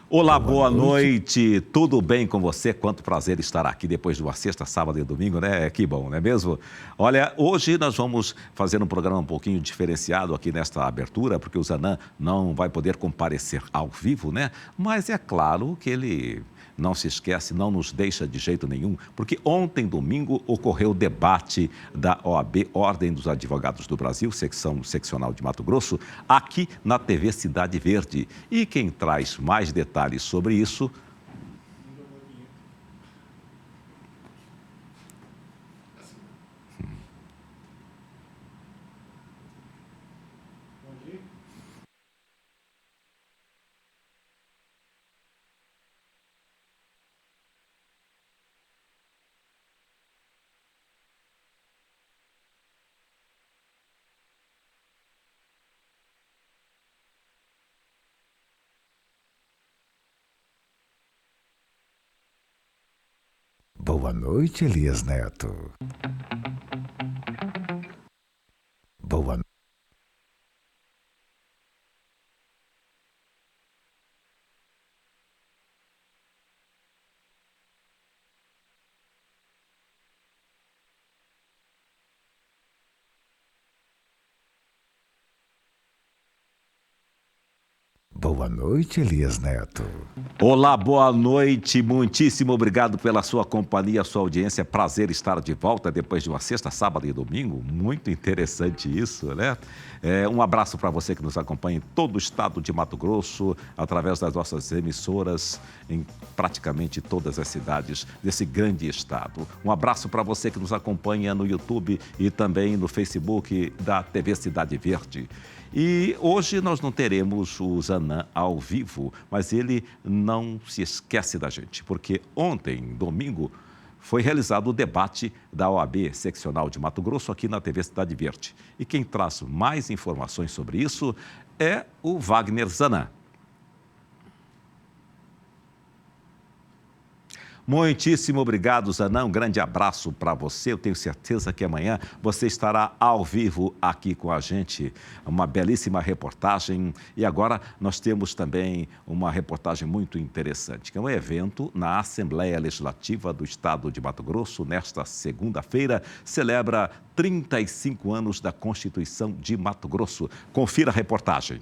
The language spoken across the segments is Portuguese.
Olá, Boa boa noite. noite. Tudo bem com você? Quanto prazer estar aqui depois de uma sexta, sábado e domingo, né? Que bom, não é mesmo? Olha, hoje nós vamos fazer um programa um pouquinho diferenciado aqui nesta abertura, porque o Zanã não vai poder comparecer ao vivo, né? Mas é claro que ele não se esquece, não nos deixa de jeito nenhum, porque ontem, domingo, ocorreu o debate da OAB, Ordem dos Advogados do Brasil, seccional de Mato Grosso, aqui na TV Cidade Verde. E quem traz mais detalhes sobre isso Boa noite, Elias Neto. Boa Boa noite, Elias Neto. Olá, boa noite, muitíssimo obrigado pela sua companhia, sua audiência, prazer estar de volta depois de uma sexta, sábado e domingo, muito interessante isso, né? Um abraço para você que nos acompanha em todo o estado de Mato Grosso, através das nossas emissoras, em praticamente todas as cidades desse grande estado. Um abraço para você que nos acompanha no YouTube e também no Facebook da TV Cidade Verde. E hoje nós não teremos o Zanã ao vivo, mas ele não se esquece da gente, porque ontem, domingo, foi realizado o debate da OAB Seccional de Mato Grosso aqui na TV Cidade Verde. E quem traz mais informações sobre isso é o Wagner Zanã. Muitíssimo obrigado, Zanã. Um grande abraço para você. Eu tenho certeza que amanhã você estará ao vivo aqui com a gente. Uma belíssima reportagem. E agora nós temos também uma reportagem muito interessante, que é um evento na Assembleia Legislativa do Estado de Mato Grosso. Nesta segunda-feira, celebra 35 anos da Constituição de Mato Grosso. Confira a reportagem.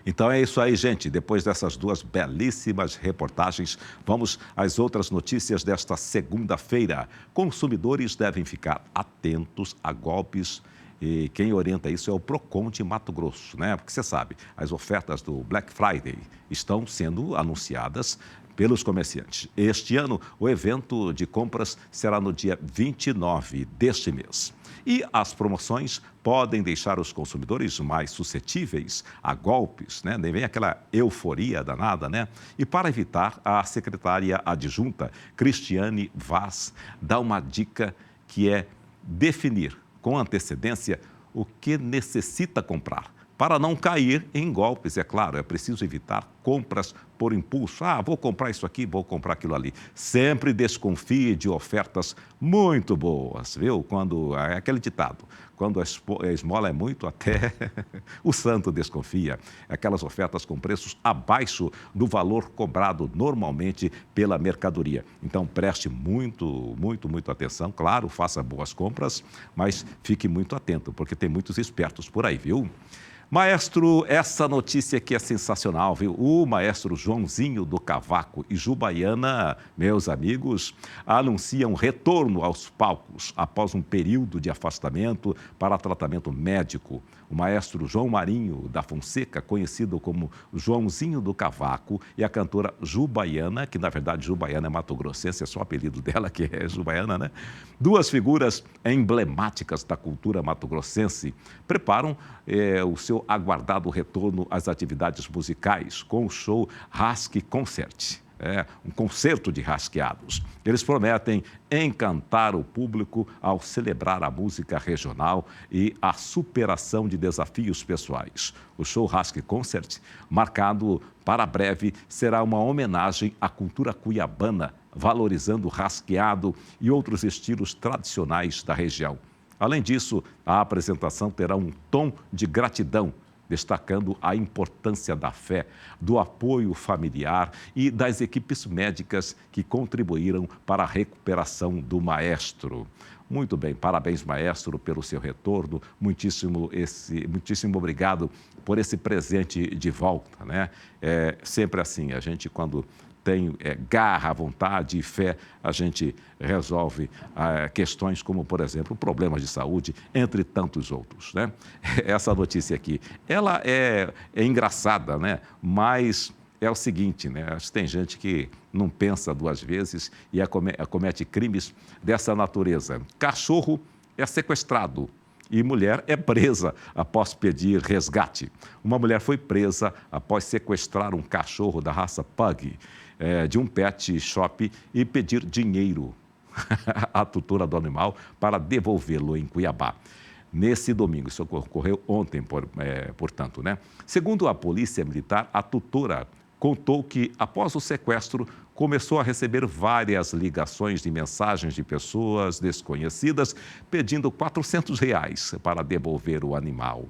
Então é isso aí, gente. Depois dessas duas belíssimas reportagens, vamos às outras notícias desta segunda-feira. Consumidores devem ficar atentos a golpes e quem orienta isso é o Procon de Mato Grosso, né? Porque você sabe, as ofertas do Black Friday estão sendo anunciadas pelos comerciantes. Este ano, o evento de compras será no dia 29 deste mês. E as promoções podem deixar os consumidores mais suscetíveis a golpes, né? Nem vem aquela euforia danada, né? E para evitar, a secretária adjunta, Cristiane Vaz, dá uma dica que é definir com antecedência o que necessita comprar. Para não cair em golpes, é claro, é preciso evitar compras por impulso. Ah, vou comprar isso aqui, vou comprar aquilo ali. Sempre desconfie de ofertas muito boas, viu? Quando, é aquele ditado, quando a esmola é muito, até o santo desconfia. Aquelas ofertas com preços abaixo do valor cobrado normalmente pela mercadoria. Então, preste muito atenção. Claro, faça boas compras, mas fique muito atento, porque tem muitos espertos por aí, viu? Maestro, essa notícia aqui é sensacional, viu? O maestro Joãozinho do Cavaco e Jubaiana, meus amigos, anunciam retorno aos palcos após um período de afastamento para tratamento médico. O maestro João Marinho da Fonseca, conhecido como Joãozinho do Cavaco, e a cantora Jubaiana, que na verdade Jubaiana é mato-grossense, é só o apelido dela que é Jubaiana, né? Duas figuras emblemáticas da cultura mato-grossense preparam o seu aguardado retorno às atividades musicais com o show Rasque Concert. Um concerto de rasqueados. Eles prometem encantar o público ao celebrar a música regional e a superação de desafios pessoais. O show Rasque Concert, marcado para breve, será uma homenagem à cultura cuiabana, valorizando o rasqueado e outros estilos tradicionais da região. Além disso, a apresentação terá um tom de gratidão, destacando a importância da fé, do apoio familiar e das equipes médicas que contribuíram para a recuperação do maestro. Muito bem, parabéns, maestro, pelo seu retorno. Muitíssimo obrigado por esse presente de volta, né? É sempre assim, a gente quando tem garra, vontade e fé, a gente resolve questões como, por exemplo, problemas de saúde, entre tantos outros, né? Essa notícia aqui, ela é engraçada, né? Mas é o seguinte, né? Tem gente que não pensa duas vezes e comete crimes dessa natureza. Cachorro é sequestrado e mulher é presa após pedir resgate. Uma mulher foi presa após sequestrar um cachorro da raça Pug de um pet shop e pedir dinheiro à tutora do animal para devolvê-lo em Cuiabá. Nesse domingo, isso ocorreu ontem, portanto, né? Segundo a Polícia Militar, a tutora contou que, após o sequestro, começou a receber várias ligações de mensagens de pessoas desconhecidas pedindo R$ 400 para devolver o animal.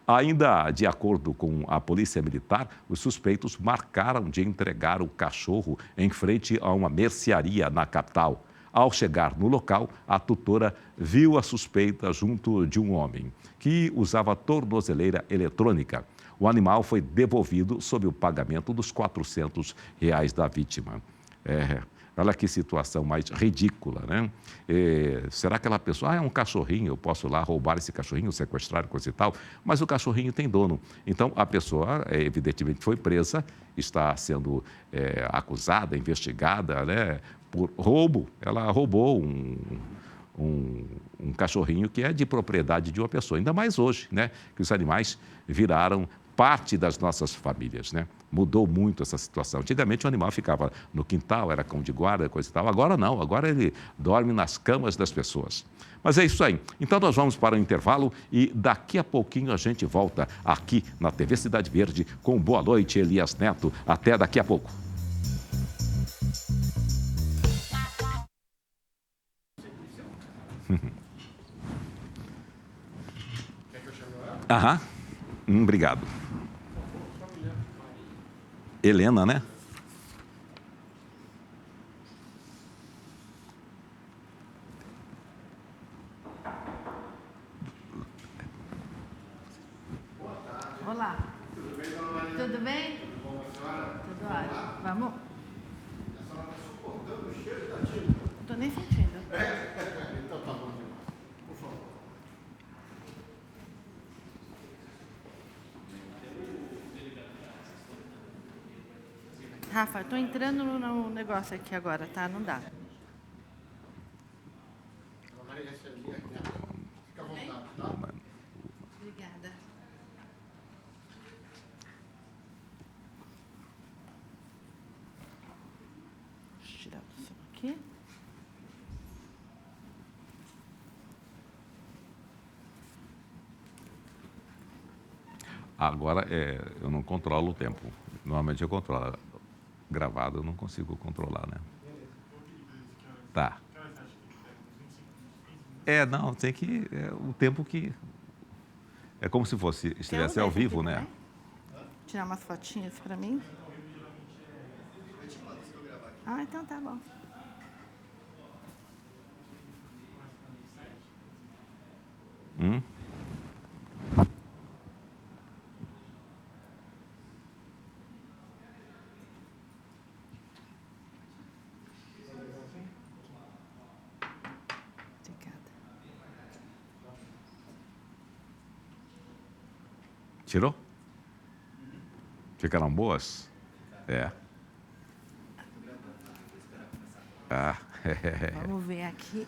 Ainda de acordo com a Polícia Militar, os suspeitos marcaram de entregar o cachorro em frente a uma mercearia na capital. Ao chegar no local, a tutora viu a suspeita junto de um homem que usava tornozeleira eletrônica. O animal foi devolvido sob o pagamento dos R$ 400 da vítima. Olha que situação mais ridícula, né? Será que aquela pessoa, é um cachorrinho, eu posso lá roubar esse cachorrinho, sequestrar, coisa e tal, mas o cachorrinho tem dono. Então, a pessoa, evidentemente, foi presa, está sendo acusada, investigada, né, por roubo. Ela roubou um cachorrinho que é de propriedade de uma pessoa. Ainda mais hoje, né, que os animais viraram parte das nossas famílias, né? Mudou muito essa situação. Antigamente o animal ficava no quintal, era cão de guarda, coisa e tal. Agora não, agora ele dorme nas camas das pessoas. Mas é isso aí. Então nós vamos para o intervalo e daqui a pouquinho a gente volta aqui na TV Cidade Verde com Boa Noite, Elias Neto. Até daqui a pouco. Aham. Obrigado. Helena, né? Olá. Tudo bem, dona Maria? Tudo bem? Tudo bom, senhora? Tudo ótimo. Vamos? A senhora está suportando o cheiro da tinta? Não estou nem sentindo. Então tá bom. Por favor. Rafa, estou entrando no negócio aqui agora, tá? Não dá. Dona Maria, essa é minha aqui. Fica à vontade, tá? Obrigada. Deixa eu tirar o som aqui. Agora, eu não controlo o tempo. Normalmente eu controlo. Gravado eu não consigo controlar, né? Tá. Não, tem que... o tempo que... É como se estivesse ao vivo, né? Tirar umas fotinhas para mim. Ah, então tá bom. Obrigada. Tirou? Ficaram boas? Vamos ver aqui.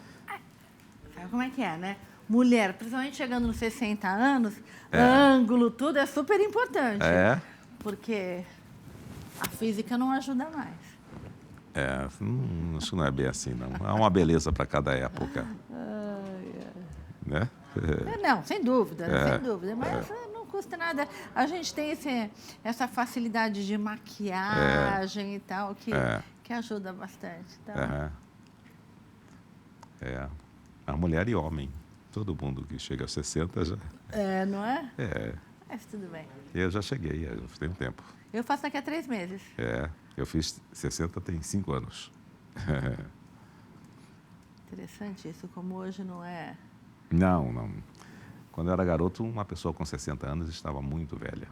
Sabe como é que é, né? Mulher, principalmente chegando nos 60 anos, ângulo, tudo é super importante. Porque a física não ajuda mais. Acho que não é bem assim, não. Há uma beleza para cada época. Né? Não, sem dúvida, sem dúvida. Mas não custa nada. A gente tem essa facilidade de maquiagem e tal, que ajuda bastante. Então... A mulher e homem. Todo mundo que chega aos 60 já... É, não é? É, Mas tudo bem. eu já cheguei, tem um tempo. Eu faço daqui a 3 meses. Eu fiz 60 tem 5 anos. Interessante isso, como hoje não é... Não. Quando eu era garoto, uma pessoa com 60 anos estava muito velha.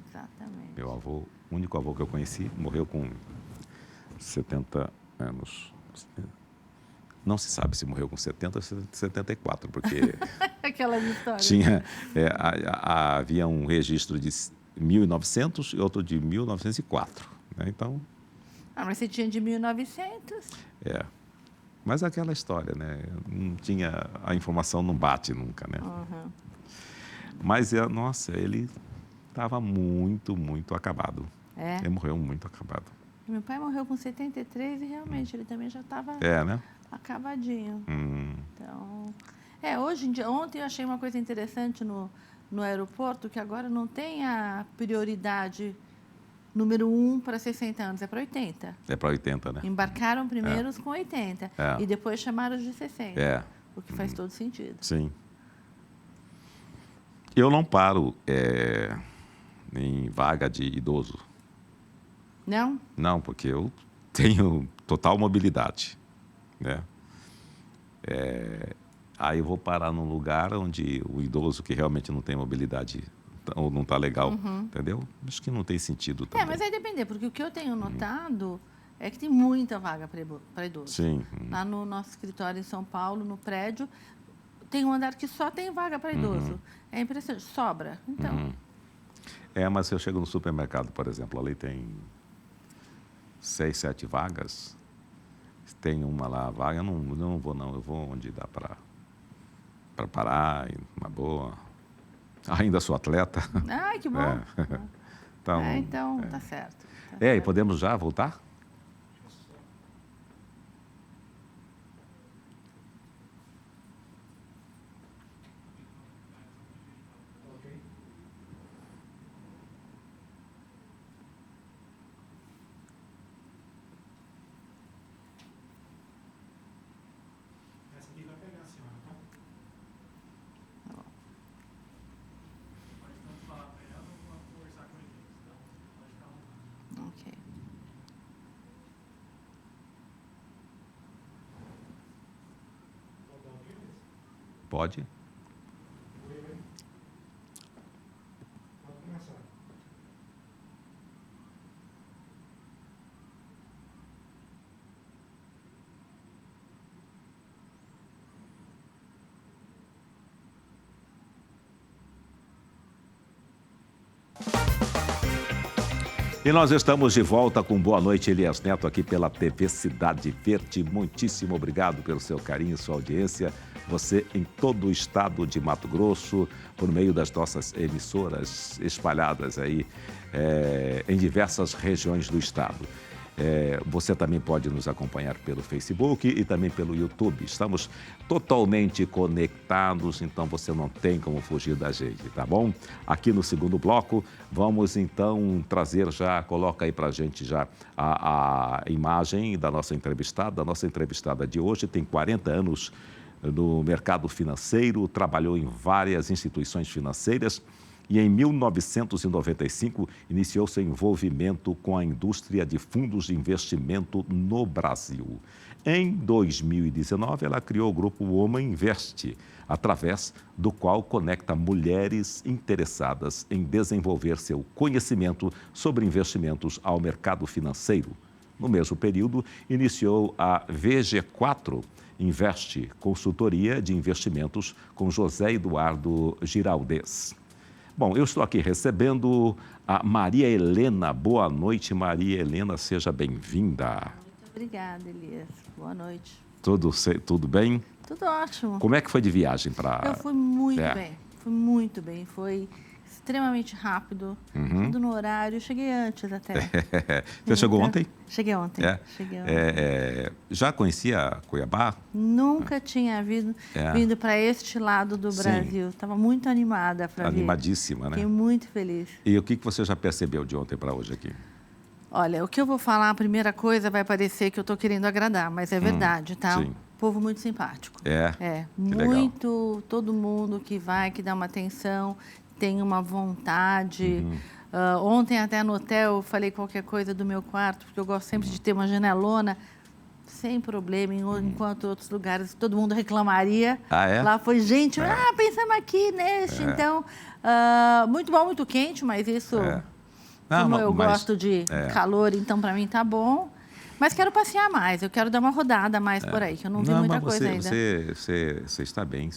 Exatamente. Meu avô, o único avô que eu conheci, morreu com 70 anos. Não se sabe se morreu com 70 ou 74, porque Aquelas histórias. tinha, havia um registro de 1900 e outro de 1904. Né? Então, Mas você tinha de 1900. mas aquela história, né? Não tinha, a informação não bate nunca, né? Uhum. Mas, nossa, ele estava muito, muito acabado. É. Ele morreu muito acabado. Meu pai morreu com 73 e realmente ele também já estava Né? acabadinho. Então, hoje em dia, ontem eu achei uma coisa interessante no aeroporto, que agora não tem a prioridade número 1 para 60 anos, é para 80. É para 80, né? Embarcaram primeiros com 80 e depois chamaram os de 60, o que faz todo sentido. Sim. Eu não paro em vaga de idoso. Não? Não, porque eu tenho total mobilidade, né? Aí eu vou parar num lugar onde o idoso que realmente não tem mobilidade ou não está legal, entendeu? Acho que não tem sentido também. Mas vai depender, porque o que eu tenho notado é que tem muita vaga para idoso. Sim. Lá no nosso escritório em São Paulo, no prédio, tem um andar que só tem vaga para idoso. É impressionante, sobra. Então. Mas se eu chego no supermercado, por exemplo, ali tem 6, 7 vagas. Tem uma lá, vaga, eu não vou não, eu vou onde dá para parar, uma boa. Ainda sou atleta. Ai, que bom. Então, tá certo. E podemos já voltar? Essa aqui vai pegar a senhora, tá? Pode tanto falar para ela ou conversar com ele. Então, pode ficar à vontade. Ok. Pode dar o quê? Pode. Pode começar. E nós estamos de volta com Boa Noite, Elias Neto, aqui pela TV Cidade Verde. Muitíssimo obrigado pelo seu carinho e sua audiência. Você em todo o estado de Mato Grosso, por meio das nossas emissoras espalhadas aí em diversas regiões do estado. Você também pode nos acompanhar pelo Facebook e também pelo YouTube. Estamos totalmente conectados, então você não tem como fugir da gente, tá bom? Aqui no segundo bloco, vamos então trazer já, coloca aí pra gente já a imagem da nossa entrevistada. A nossa entrevistada de hoje tem 40 anos no mercado financeiro, trabalhou em várias instituições financeiras, e em 1995 iniciou seu envolvimento com a indústria de fundos de investimento no Brasil. Em 2019, ela criou o grupo Woman Invest, através do qual conecta mulheres interessadas em desenvolver seu conhecimento sobre investimentos ao mercado financeiro. No mesmo período, iniciou a VG4 Invest, consultoria de investimentos com José Eduardo Giraldez. Bom, eu estou aqui recebendo a Maria Helena. Boa noite, Maria Helena, seja bem-vinda. Muito obrigada, Elias. Boa noite. Tudo bem? Tudo ótimo. Como é que foi de viagem para... Eu fui muito bem, foi extremamente rápido, tudo no horário, cheguei antes até. Você chegou ontem? Cheguei ontem. Já conhecia Cuiabá? Nunca tinha vindo para este lado do Brasil. Estava muito animada para vir. Animadíssima, né? Fiquei muito feliz. E o que você já percebeu de ontem para hoje aqui? Olha, o que eu vou falar, a primeira coisa vai parecer que eu estou querendo agradar, mas é verdade, tá? Sim. Povo muito simpático. Que legal. Muito, todo mundo que vai, que dá uma atenção, tem uma vontade. Ontem até no hotel eu falei qualquer coisa do meu quarto, porque eu gosto sempre de ter uma janelona, sem problema, enquanto outros lugares todo mundo reclamaria. Lá foi gente, pensamos aqui neste. Então, muito bom, muito quente, mas isso, como eu gosto de calor, então para mim tá bom. Mas quero passear mais, eu quero dar uma rodada a mais por aí, que eu não vi muita coisa ainda. Você está bem,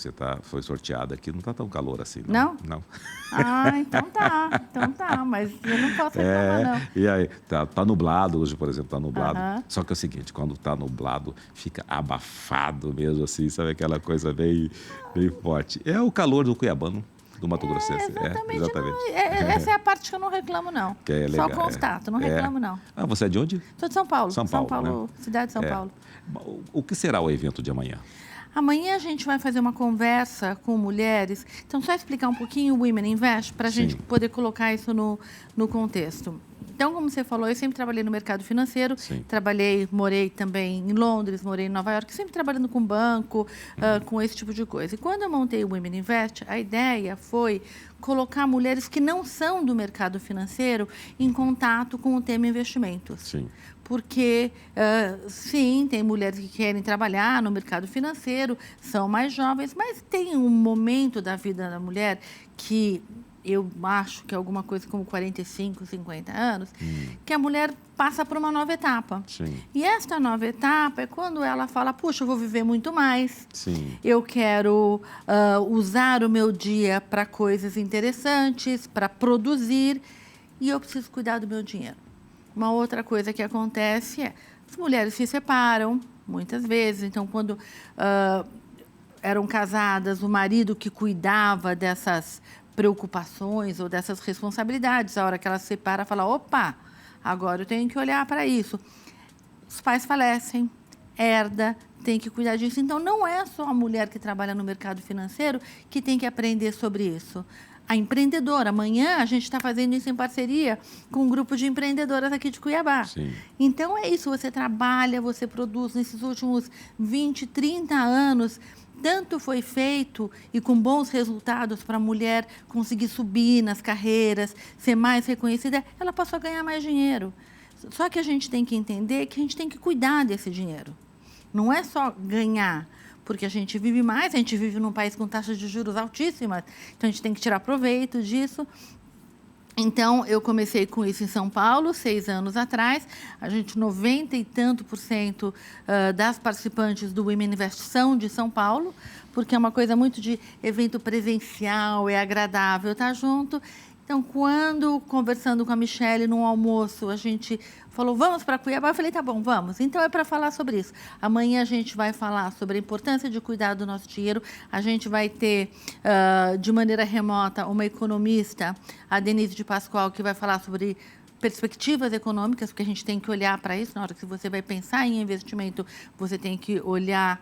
foi sorteada aqui, não está tão calor assim. Não? Não. Então tá, mas eu não posso reclamar, não. E aí, tá nublado hoje, por exemplo, tá nublado. Só que é o seguinte, quando tá nublado, fica abafado mesmo, assim, sabe aquela coisa bem forte. É o calor do cuiabano. Do Mato Grossense. Exatamente. Essa é a parte que eu não reclamo, não. Que é legal, só constato, não reclamo, não. Você é de onde? Sou de São Paulo. São Paulo, né? Cidade de São Paulo. O que será o evento de amanhã? Amanhã a gente vai fazer uma conversa com mulheres. Então, só explicar um pouquinho o Women Invest, para a gente poder colocar isso no contexto. Então, como você falou, eu sempre trabalhei no mercado financeiro, morei também em Londres, morei em Nova York, sempre trabalhando com banco, com esse tipo de coisa. E quando eu montei o Women Invest, a ideia foi colocar mulheres que não são do mercado financeiro em contato com o tema investimentos. Sim. Porque, sim, tem mulheres que querem trabalhar no mercado financeiro, são mais jovens, mas tem um momento da vida da mulher que eu acho que é alguma coisa como 45, 50 anos, que a mulher passa por uma nova etapa. Sim. E esta nova etapa é quando ela fala, puxa, eu vou viver muito mais. Sim. Eu quero usar o meu dia para coisas interessantes, para produzir, e eu preciso cuidar do meu dinheiro. Uma outra coisa que acontece é, as mulheres se separam, muitas vezes, então quando eram casadas, o marido que cuidava dessas preocupações ou dessas responsabilidades, a hora que ela se separa, fala, opa, agora eu tenho que olhar para isso. Os pais falecem, herda, tem que cuidar disso. Então, não é só a mulher que trabalha no mercado financeiro que tem que aprender sobre isso. A empreendedora, amanhã a gente está fazendo isso em parceria com um grupo de empreendedoras aqui de Cuiabá. Sim. Então, é isso, você trabalha, você produz. Nesses últimos 20, 30 anos, tanto foi feito e com bons resultados para a mulher conseguir subir nas carreiras, ser mais reconhecida, ela passou a ganhar mais dinheiro. Só que a gente tem que entender que a gente tem que cuidar desse dinheiro. Não é só ganhar, porque a gente vive mais, a gente vive num país com taxas de juros altíssimas, então a gente tem que tirar proveito disso. Então, eu comecei com isso em São Paulo, 6 anos atrás. A gente, 90 e tanto % das participantes do Women Invest são de São Paulo, porque é uma coisa muito de evento presencial, é agradável estar junto. Então, quando, conversando com a Michele num almoço, a gente falou, vamos para Cuiabá, eu falei, tá bom, vamos. Então, é para falar sobre isso. Amanhã a gente vai falar sobre a importância de cuidar do nosso dinheiro. A gente vai ter, de maneira remota, uma economista, a Denise de Pascoal, que vai falar sobre perspectivas econômicas, porque a gente tem que olhar para isso. Na hora que você vai pensar em investimento, você tem que olhar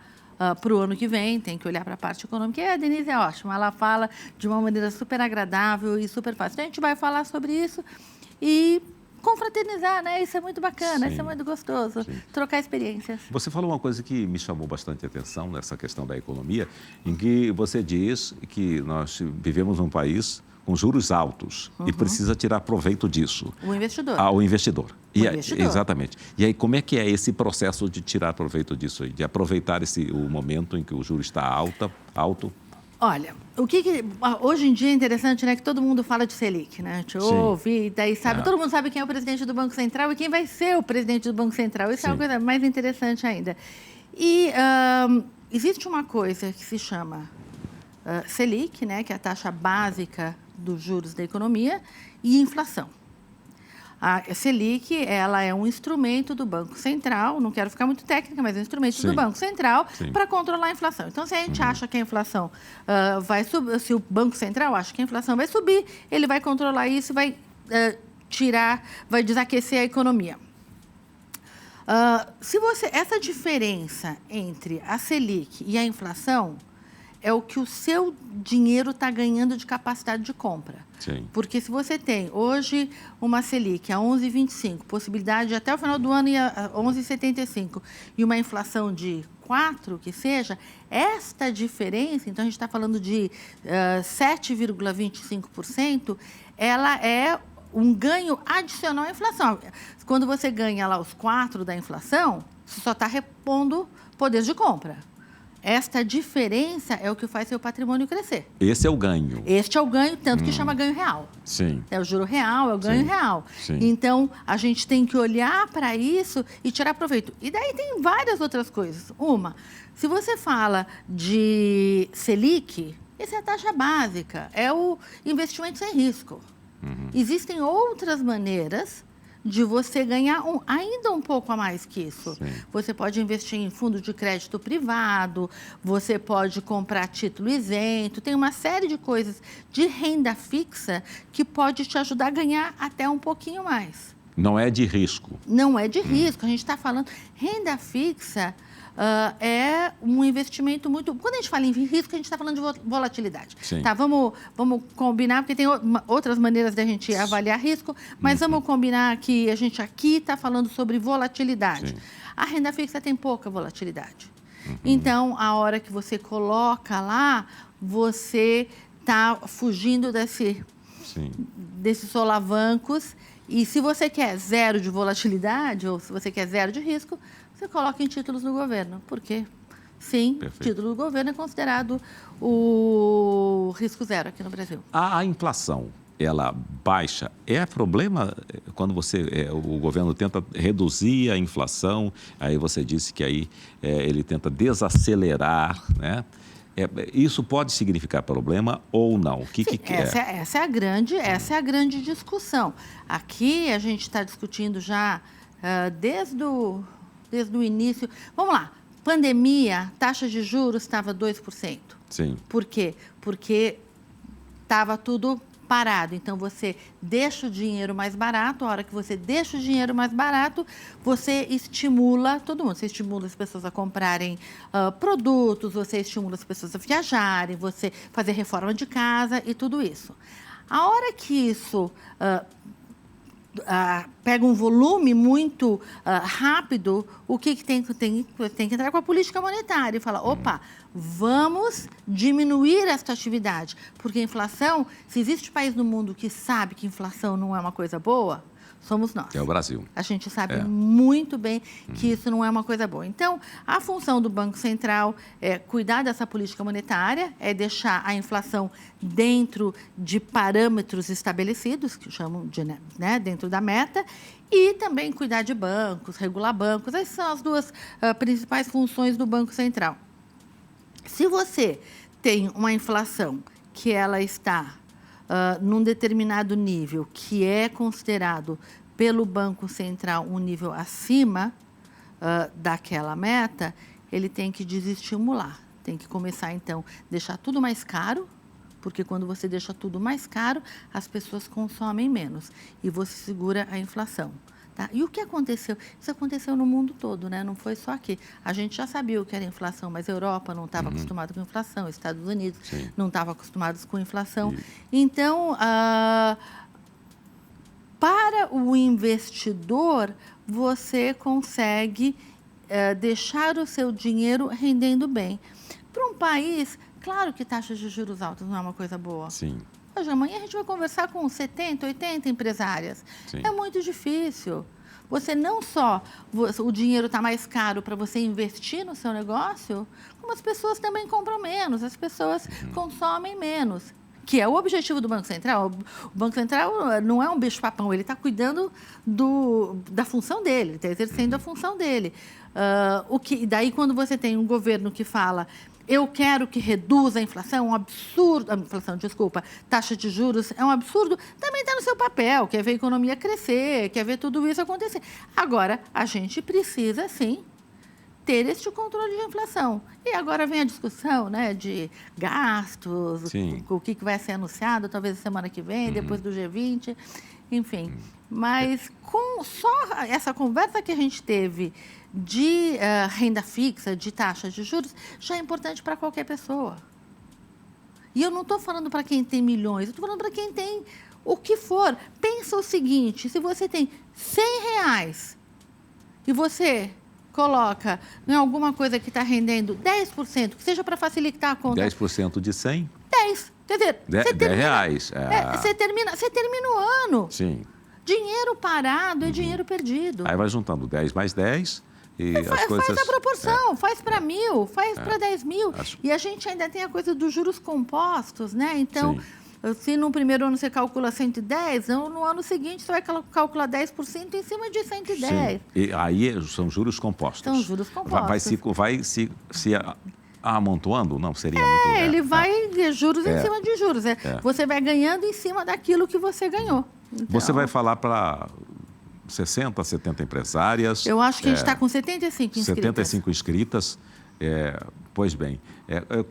para o ano que vem, tem que olhar para a parte econômica. E a Denise é ótima, ela fala de uma maneira super agradável e super fácil. Então, a gente vai falar sobre isso e confraternizar, né? Isso é muito bacana, isso é muito gostoso, trocar experiências. Você falou uma coisa que me chamou bastante atenção nessa questão da economia, em que você diz que nós vivemos num país com juros altos e precisa tirar proveito disso. O investidor. O investidor. Investidor. Exatamente. E aí, como é que é esse processo de tirar proveito disso aí, de aproveitar o momento em que o juro está alto? Olha, hoje em dia é interessante, né, que todo mundo fala de Selic, né? A gente ouve, e daí sabe, todo mundo sabe quem é o presidente do Banco Central e quem vai ser o presidente do Banco Central. Isso é uma coisa mais interessante ainda. E existe uma coisa que se chama Selic, né, que é a taxa básica dos juros da economia, e inflação. A Selic, ela é um instrumento do Banco Central, não quero ficar muito técnica, mas é um instrumento do Banco Central para controlar a inflação. Então, se a gente acha que a inflação vai subir, se o Banco Central acha que a inflação vai subir, ele vai controlar isso e vai vai desaquecer a economia. Essa diferença entre a Selic e a inflação é o que o seu dinheiro está ganhando de capacidade de compra. Sim. Porque se você tem hoje uma Selic a 11,25, possibilidade de até o final do ano ir a 11,75, e uma inflação de 4 que seja, esta diferença, então a gente está falando de 7,25%, ela é um ganho adicional à inflação. Quando você ganha lá os 4 da inflação, você só está repondo poder de compra. Esta diferença é o que faz seu patrimônio crescer. Esse é o ganho. Este é o ganho, tanto que chama ganho real. Sim. É o juro real, é o ganho real. Sim. Então, a gente tem que olhar para isso e tirar proveito. E daí tem várias outras coisas. Uma, se você fala de Selic, essa é a taxa básica, é o investimento sem risco. Existem outras maneiras de você ganhar ainda um pouco a mais que isso. Sim. Você pode investir em fundo de crédito privado, você pode comprar título isento, tem uma série de coisas de renda fixa que pode te ajudar a ganhar até um pouquinho mais. Não é de risco. Não é de risco, a gente está falando... Renda fixa é um investimento muito... Quando a gente fala em risco, a gente está falando de volatilidade. Sim. Tá, vamos combinar, porque tem outras maneiras de a gente avaliar risco, mas vamos combinar que a gente aqui está falando sobre volatilidade. Sim. A renda fixa tem pouca volatilidade. Então, a hora que você coloca lá, você está fugindo desses solavancos. E se você quer zero de volatilidade, ou se você quer zero de risco, você coloca em títulos do governo. Porque, sim, Perfeito. título do governo é considerado o risco zero aqui no Brasil. A inflação, ela baixa. É problema quando o governo tenta reduzir a inflação, aí você disse que aí ele tenta desacelerar, né? Isso pode significar problema ou não? O que é? Essa é a grande discussão. Aqui a gente está discutindo já desde o início. Vamos lá, pandemia, taxa de juros estava 2%. Sim. Por quê? Porque estava tudo parado. Então, você deixa o dinheiro mais barato. A hora que você deixa o dinheiro mais barato, você estimula todo mundo. Você estimula as pessoas a comprarem produtos, você estimula as pessoas a viajarem, você fazer reforma de casa e tudo isso. A hora que isso pega um volume muito rápido, o que tem que entrar com a política monetária e falar, opa, vamos diminuir esta atividade. Porque a inflação, se existe país no mundo que sabe que inflação não é uma coisa boa, somos nós. É o Brasil. A gente sabe muito bem que isso não é uma coisa boa. Então, a função do Banco Central é cuidar dessa política monetária, é deixar a inflação dentro de parâmetros estabelecidos, que chamam de dentro da meta, e também cuidar de bancos, regular bancos. Essas são as duas principais funções do Banco Central. Se você tem uma inflação que ela está num determinado nível, que é considerado pelo Banco Central um nível acima daquela meta, ele tem que desestimular. Tem que começar, então, a deixar tudo mais caro, porque quando você deixa tudo mais caro, as pessoas consomem menos e você segura a inflação. Tá? E o que aconteceu? Isso aconteceu no mundo todo, né? Não foi só aqui. A gente já sabia o que era inflação, mas a Europa não estava acostumada com inflação, os Estados Unidos não estavam acostumados com inflação. Então, para o investidor, você consegue deixar o seu dinheiro rendendo bem. Para um país, claro que taxas de juros altas não é uma coisa boa. Sim. Hoje, amanhã a gente vai conversar com 70, 80 empresárias. Sim. É muito difícil. Você não só, o dinheiro está mais caro para você investir no seu negócio, como as pessoas também compram menos, as pessoas consomem menos. Que é o objetivo do Banco Central. O Banco Central não é um bicho-papão, ele está cuidando da função dele, ele está exercendo a função dele. Daí, quando você tem um governo que fala... Eu quero que reduza a inflação, um absurdo. Taxa de juros é um absurdo. Também está no seu papel, quer ver a economia crescer, quer ver tudo isso acontecer. Agora, a gente precisa, sim, ter este controle de inflação. E agora vem a discussão, né, de gastos, o que vai ser anunciado, talvez a semana que vem, depois do G20, enfim. Mas com só essa conversa que a gente teve de renda fixa, de taxa de juros, já é importante para qualquer pessoa. E eu não estou falando para quem tem milhões, eu estou falando para quem tem o que for. Pensa o seguinte, se você tem R$100 e você coloca em alguma coisa que está rendendo 10%, que seja para facilitar a conta. 10% de 100? 10. Quer dizer, você termina, R$10. você termina o ano. Sim. Dinheiro parado é dinheiro perdido. Aí vai juntando 10 mais 10 e as coisas... Faz a proporção, faz para 1.000, faz para 10 mil. Acho- E a gente ainda tem a coisa dos juros compostos, né? Então, Sim. se no primeiro ano você calcula 110, no ano seguinte você vai calcular 10% em cima de 110. Sim. E aí são juros compostos. São juros compostos. Vai se amontoando? Não, seria muito... Ele vai juros em cima de juros. Você vai ganhando em cima daquilo que você ganhou. Então, Você vai falar para 60, 70 empresárias. Eu acho que a gente está com 75 inscritas. 75 inscritas. Pois bem,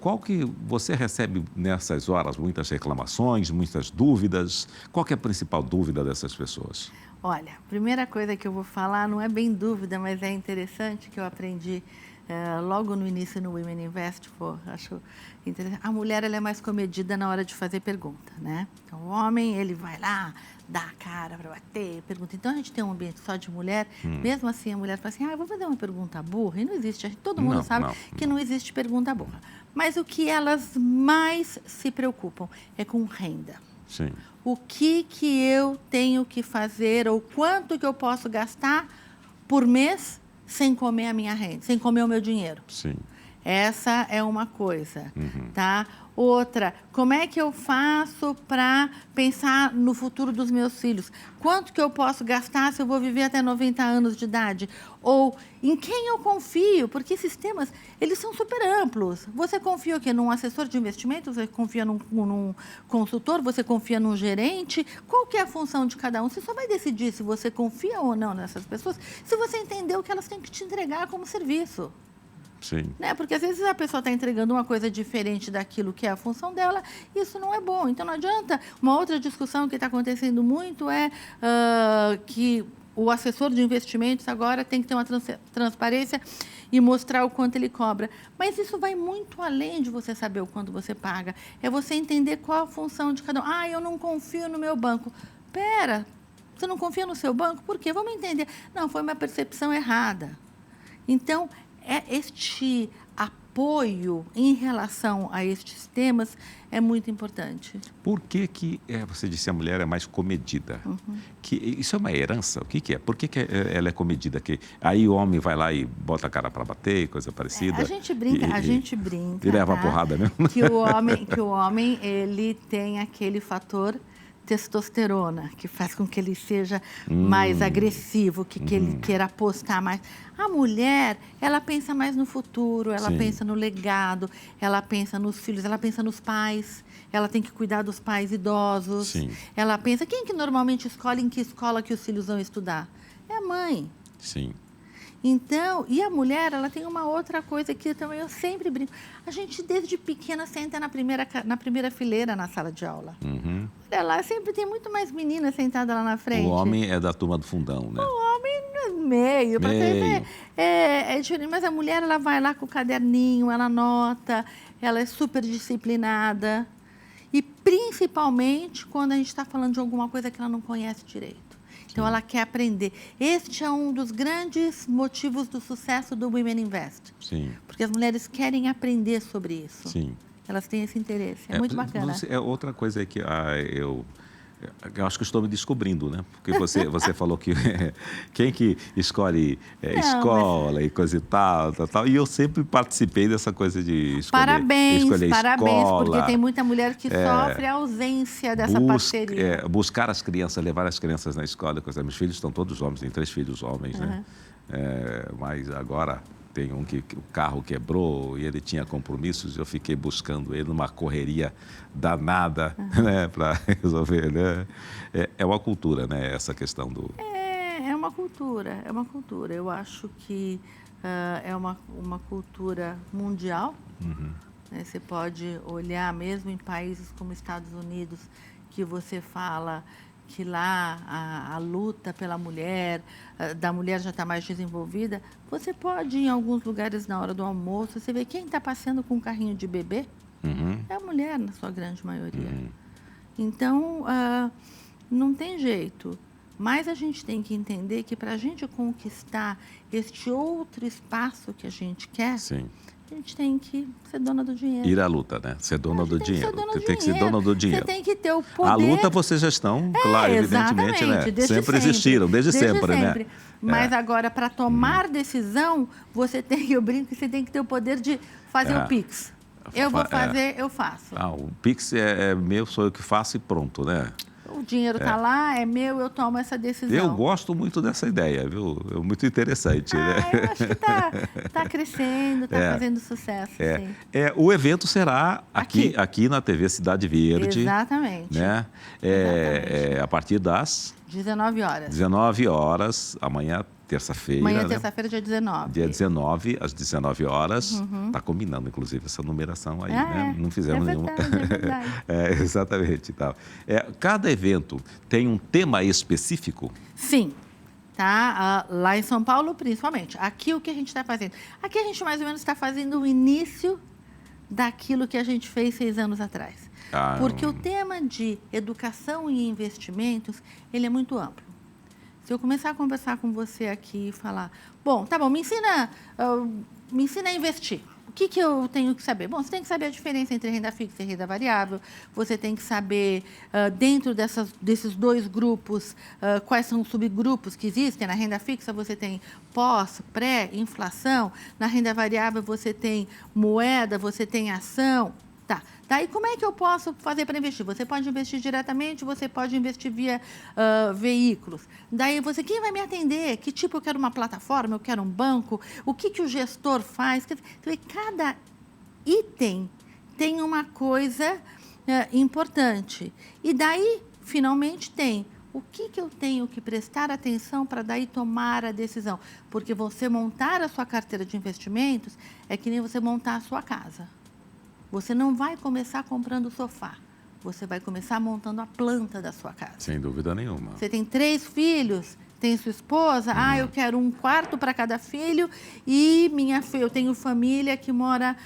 qual que você recebe nessas horas? Muitas reclamações, muitas dúvidas. Qual que é a principal dúvida dessas pessoas? Olha, a primeira coisa que eu vou falar não é bem dúvida, mas é interessante que eu aprendi logo no início no Women Invest. Acho interessante. A mulher ela é mais comedida na hora de fazer pergunta, né? Então, o homem, ele vai lá, dá a cara para bater, pergunta. Então, a gente tem um ambiente só de mulher, mesmo assim a mulher fala assim, eu vou fazer uma pergunta burra, e não existe. Todo mundo sabe que não existe pergunta burra. Mas o que elas mais se preocupam é com renda. Sim. O que eu tenho que fazer ou quanto que eu posso gastar por mês sem comer a minha renda, sem comer o meu dinheiro. Sim. Essa é uma coisa, tá? Outra, como é que eu faço para pensar no futuro dos meus filhos? Quanto que eu posso gastar se eu vou viver até 90 anos de idade? Ou em quem eu confio? Porque esses temas, eles são super amplos. Você confia o quê? Num assessor de investimentos? Você confia num consultor? Você confia num gerente? Qual que é a função de cada um? Você só vai decidir se você confia ou não nessas pessoas se você entender o que elas têm que te entregar como serviço. Sim. Né? Porque às vezes a pessoa está entregando uma coisa diferente daquilo que é a função dela, isso não é bom. Então não adianta. Uma outra discussão que está acontecendo muito é que o assessor de investimentos agora tem que ter uma transparência e mostrar o quanto ele cobra. Mas isso vai muito além de você saber o quanto você paga. É você entender qual a função de cada um. Eu não confio no meu banco. Pera, você não confia no seu banco? Por quê? Vamos entender. Não, foi uma percepção errada. Então, este apoio em relação a estes temas é muito importante. Por que você disse a mulher é mais comedida? Que isso é uma herança? O que é? Por que ela é comedida? Que aí o homem vai lá e bota a cara para bater, coisa parecida? A gente brinca, E leva a porrada mesmo? Que o homem ele tem aquele fator testosterona, que faz com que ele seja mais agressivo, que ele queira apostar mais. A mulher, ela pensa mais no futuro, ela pensa no legado, ela pensa nos filhos, ela pensa nos pais, ela tem que cuidar dos pais idosos. Sim. Ela pensa, quem que normalmente escolhe em que escola que os filhos vão estudar? É a mãe. Sim. Então, e a mulher, ela tem uma outra coisa que também eu sempre brinco. A gente, desde pequena, senta na primeira fileira na sala de aula. Olha lá, sempre tem muito mais meninas sentadas lá na frente. O homem é da turma do fundão, né? O homem meio. É diferente. Mas a mulher, ela vai lá com o caderninho, ela anota, ela é super disciplinada. E principalmente quando a gente está falando de alguma coisa que ela não conhece direito. Então, ela quer aprender. Este é um dos grandes motivos do sucesso do Women Invest. Sim. Porque as mulheres querem aprender sobre isso. Sim. Elas têm esse interesse. É muito bacana. Outra coisa é que eu acho que estou me descobrindo, né? Porque você falou que quem que escolhe escola e coisa e tal, e eu sempre participei dessa coisa de escolher escola. Porque tem muita mulher que sofre a ausência dessa parceria. Buscar as crianças, levar as crianças na escola. Meus filhos estão todos homens, tenho 3 filhos homens, né? Mas agora tem um que o carro quebrou e ele tinha compromissos, eu fiquei buscando ele numa correria danada, né, para resolver, né? É uma cultura, né, essa questão do... É uma cultura. Eu acho que é uma cultura mundial. Né? Você pode olhar mesmo em países como Estados Unidos, que você fala que lá a luta pela mulher, da mulher já está mais desenvolvida. Você pode ir em alguns lugares na hora do almoço, você vê quem está passeando com um carrinho de bebê, é a mulher, na sua grande maioria. Então, não tem jeito. Mas a gente tem que entender que para a gente conquistar este outro espaço que a gente quer, Sim. a gente tem que ser dona do dinheiro. Ir à luta, né? Ser dona do dinheiro. Tem que ser dinheiro. dona do dinheiro. Você tem que ter o poder. A luta vocês já estão, claro, evidentemente, né? Desde Sempre existiram, desde sempre, né? Mas agora, para tomar decisão, você tem, eu brinco que você tem que ter o poder de fazer o Pix. Eu vou fazer, eu faço. O Pix é meu, sou eu que faço e pronto, né? O dinheiro está lá, é meu, eu tomo essa decisão. Eu gosto muito dessa ideia, viu? É muito interessante, né? Eu acho que está crescendo, está fazendo sucesso, sim. O evento será aqui na TV Cidade Verde. Exatamente. Né? A partir das 19 horas. 19 horas, amanhã, terça-feira. Amanhã, né? terça-feira, dia 19. Dia 19, às 19 horas. Está combinando, inclusive, essa numeração aí, né? Não fizemos nenhuma. É verdade. Exatamente. Tá. Cada evento tem um tema específico? Sim. Tá? Lá em São Paulo, principalmente. Aqui, o que a gente está fazendo? Aqui, a gente mais ou menos está fazendo o início daquilo que a gente fez 6 anos atrás. Porque o tema de educação e investimentos, ele é muito amplo. Se eu começar a conversar com você aqui e falar, bom, tá bom, me ensina a investir. O que eu tenho que saber? Bom, você tem que saber a diferença entre renda fixa e renda variável. Você tem que saber, dentro desses 2 grupos, quais são os subgrupos que existem. Na renda fixa, você tem pós, pré, inflação. Na renda variável, você tem moeda, você tem ação. Tá. Daí, como é que eu posso fazer para investir? Você pode investir diretamente, você pode investir via veículos. Daí, quem vai me atender? Que tipo, eu quero uma plataforma, eu quero um banco? O que o gestor faz? Cada item tem uma coisa importante. E daí, finalmente, tem o que eu tenho que prestar atenção para daí tomar a decisão. Porque você montar a sua carteira de investimentos é que nem você montar a sua casa. Você não vai começar comprando o sofá. Você vai começar montando a planta da sua casa. Sem dúvida nenhuma. Você tem 3 filhos, tem sua esposa. Eu quero um quarto para cada filho e eu tenho família que mora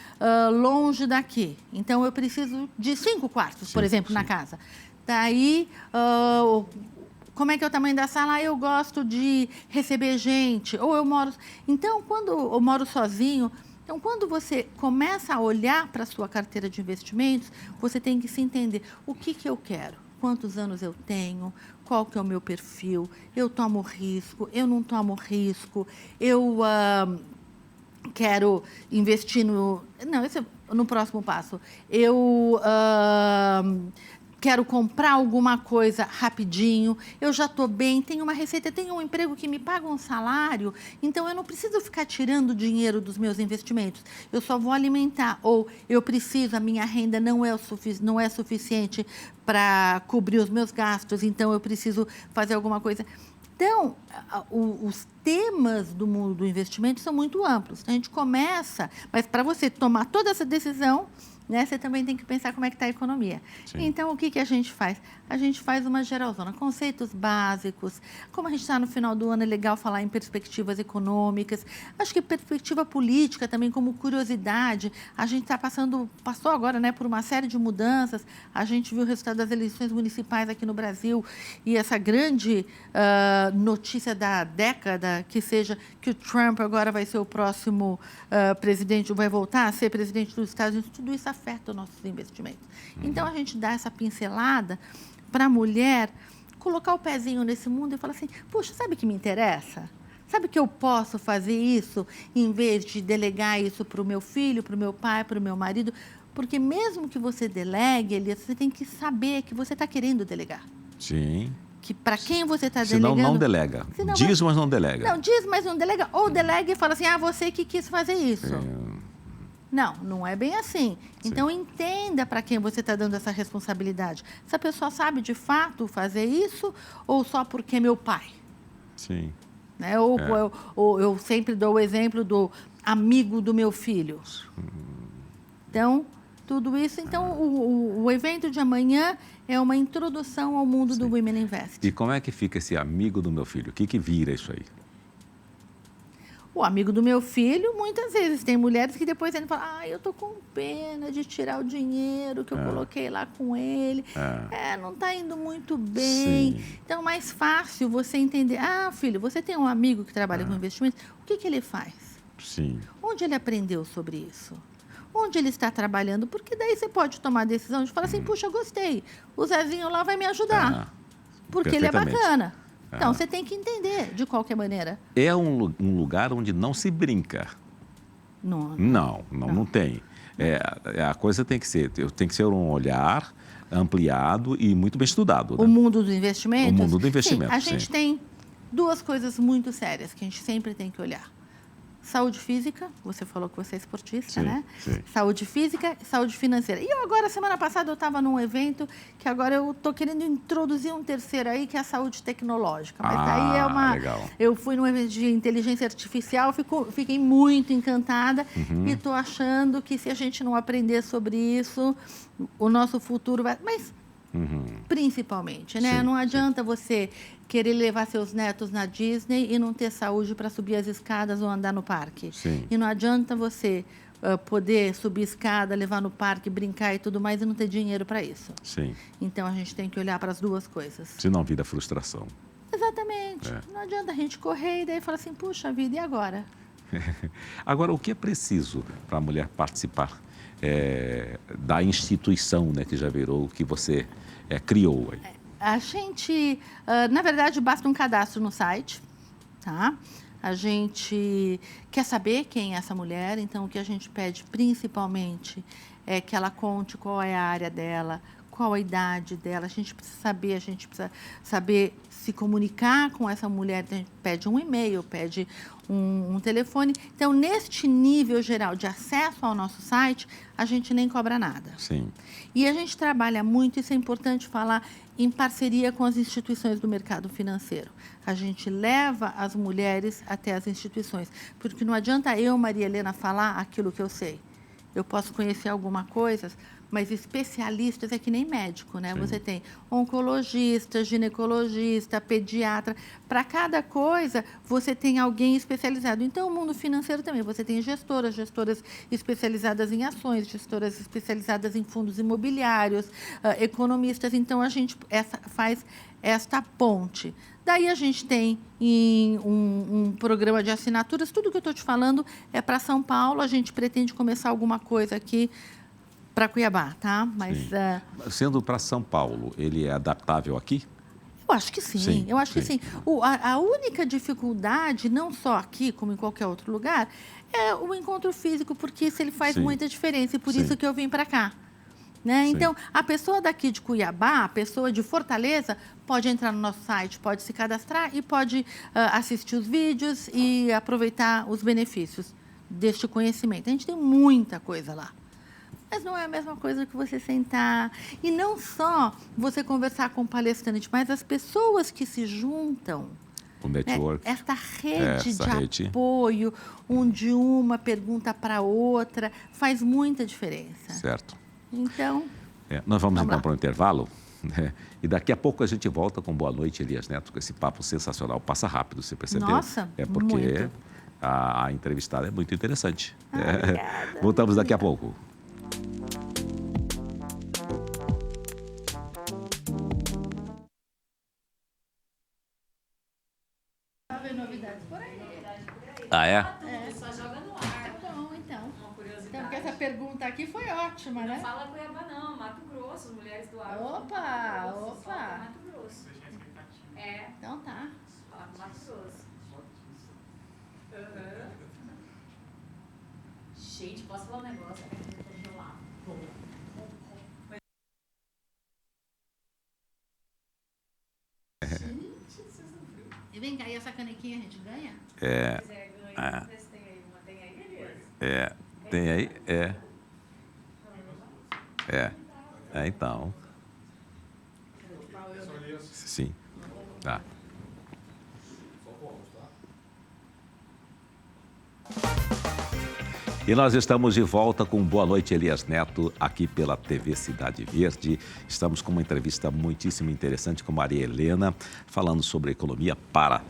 longe daqui. Então, eu preciso de 5 quartos, por exemplo, na casa. Daí, como é que é o tamanho da sala? Eu gosto de receber gente. Ou eu moro... Então, quando eu moro sozinho... Então, quando você começa a olhar para a sua carteira de investimentos, você tem que se entender o que eu quero, quantos anos eu tenho, qual que é o meu perfil, eu tomo risco, eu não tomo risco, eu quero investir no... Não, esse é no próximo passo. Eu quero comprar alguma coisa rapidinho, eu já estou bem, tenho uma receita, tenho um emprego que me paga um salário, então eu não preciso ficar tirando dinheiro dos meus investimentos, eu só vou alimentar, ou eu preciso, a minha renda não é suficiente para cobrir os meus gastos, então eu preciso fazer alguma coisa. Então, os temas do mundo do investimento são muito amplos. A gente começa, mas para você tomar toda essa decisão, né, você também tem que pensar como é que está a economia. Sim. Então, o que a gente faz? A gente faz uma geralzona, conceitos básicos. Como a gente está no final do ano, é legal falar em perspectivas econômicas. Acho que perspectiva política também, como curiosidade. A gente passou agora, né, por uma série de mudanças. A gente viu o resultado das eleições municipais aqui no Brasil e essa grande notícia da década, que o Trump agora vai ser o próximo presidente, vai voltar a ser presidente dos Estados Unidos. Tudo isso afeta os nossos investimentos. Então, a gente dá essa pincelada para a mulher colocar o pezinho nesse mundo e falar assim, puxa, sabe o que me interessa? Sabe que eu posso fazer isso em vez de delegar isso para o meu filho, para o meu pai, para o meu marido? Porque mesmo que você delegue, Elias, você tem que saber que você está querendo delegar. Sim. Que para quem você está delegando... Senão não delega. Diz, mas não delega. Não, diz, mas não delega. Ou delega e fala assim, você que quis fazer isso. Não é bem assim. Então, entenda para quem você está dando essa responsabilidade. Essa pessoa sabe, de fato, fazer isso ou só porque é meu pai? Sim. Né? Ou eu sempre dou o exemplo do amigo do meu filho. Então, tudo isso. Então, o evento de amanhã é uma introdução ao mundo do Women Invest. E como é que fica esse amigo do meu filho? O que vira isso aí? O amigo do meu filho, muitas vezes, tem mulheres que depois ele fala, eu tô com pena de tirar o dinheiro que eu coloquei lá com ele. Não está indo muito bem. Sim. Então, é mais fácil você entender. Filho, você tem um amigo que trabalha com investimentos, o que ele faz? Sim. Onde ele aprendeu sobre isso? Onde ele está trabalhando? Porque daí você pode tomar a decisão de falar assim, puxa, gostei, o Zezinho lá vai me ajudar. Porque ele é bacana. Então, você tem que entender, de qualquer maneira. É um lugar onde não se brinca. Não tem. A coisa tem que ser um olhar ampliado e muito bem estudado. Né? O mundo dos investimentos? O mundo do investimento, sim. A gente tem duas coisas muito sérias que a gente sempre tem que olhar. Saúde física, você falou que você é esportista, né? Sim. Saúde física e saúde financeira. E eu agora, semana passada, eu estava num evento que agora eu estou querendo introduzir um terceiro aí, que é a saúde tecnológica. Mas daí é uma... Legal. Eu fui num evento de inteligência artificial, fiquei muito encantada e estou achando que se a gente não aprender sobre isso, o nosso futuro vai... Mas, principalmente, né? Não adianta você querer levar seus netos na Disney e não ter saúde para subir as escadas ou andar no parque. Sim. E não adianta você poder subir escada, levar no parque, brincar e tudo mais e não ter dinheiro para isso. Sim. Então, a gente tem que olhar para as duas coisas. Senão vira frustração. Exatamente. Não adianta a gente correr e daí falar assim, puxa vida, e agora? Agora, o que é preciso para a mulher participar da instituição, né, que já virou, que você criou aí? A gente, na verdade, basta um cadastro no site, tá? A gente quer saber quem é essa mulher, então o que a gente pede principalmente é que ela conte qual é a área dela, qual a idade dela. A gente precisa saber se comunicar com essa mulher. A gente pede um e-mail, pede um telefone. Então, neste nível geral de acesso ao nosso site, a gente nem cobra nada. Sim. E a gente trabalha muito, isso é importante falar, em parceria com as instituições do mercado financeiro. A gente leva as mulheres até as instituições, porque não adianta eu, Maria Helena, falar aquilo que eu sei. Eu posso conhecer alguma coisa, mas especialistas é que nem médico, né? Sim. Você tem oncologista, ginecologista, pediatra. Para cada coisa, você tem alguém especializado. Então, o mundo financeiro também. Você tem gestoras especializadas em ações, gestoras especializadas em fundos imobiliários, economistas. Então, a gente faz esta ponte. Daí a gente tem um programa de assinaturas. Tudo que eu estou te falando é para São Paulo. A gente pretende começar alguma coisa aqui para Cuiabá, tá? Mas sendo para São Paulo, ele é adaptável aqui? Eu acho que sim. Eu acho que sim. A única dificuldade, não só aqui, como em qualquer outro lugar, é o encontro físico, porque isso ele faz muita diferença. E por isso que eu vim para cá. Né? Então, a pessoa daqui de Cuiabá, a pessoa de Fortaleza, pode entrar no nosso site, pode se cadastrar e pode assistir os vídeos e aproveitar os benefícios deste conhecimento. A gente tem muita coisa lá. Mas não é a mesma coisa que você sentar. E não só você conversar com o palestrante, mas as pessoas que se juntam. O network. Né? Esta rede de apoio, onde uma pergunta para a outra, faz muita diferença. Certo. Então, nós vamos então para o intervalo, né? E daqui a pouco a gente volta com Boa Noite, Elias Neto, com esse papo sensacional. Passa rápido, você percebeu? Nossa, porque muito. A entrevistada é muito interessante. Obrigada. Voltamos daqui a pouco. Tá vendo novidades por aí? Ah, é? Só joga no ar. Tá bom, então. Uma curiosidade. Então, porque essa pergunta aqui foi ótima, né? Não fala Cuiabá não, Mato Grosso, as mulheres do ar. Opa, Só opa. Mato Grosso. Deixa a expectativa. É, Então tá. fala com Mato Grosso. Gente, posso falar um negócio? Eu tô gelado. E vem cá, e essa canequinha a gente ganha? Se quiser ganhar, vamos ver se tem aí uma. Tem aí, Elias? Tem aí? Então. Sim. Tá. E nós estamos de volta com Boa Noite, Elias Neto, aqui pela TV Cidade Verde. Estamos com uma entrevista muitíssimo interessante com Maria Helena, falando sobre economia para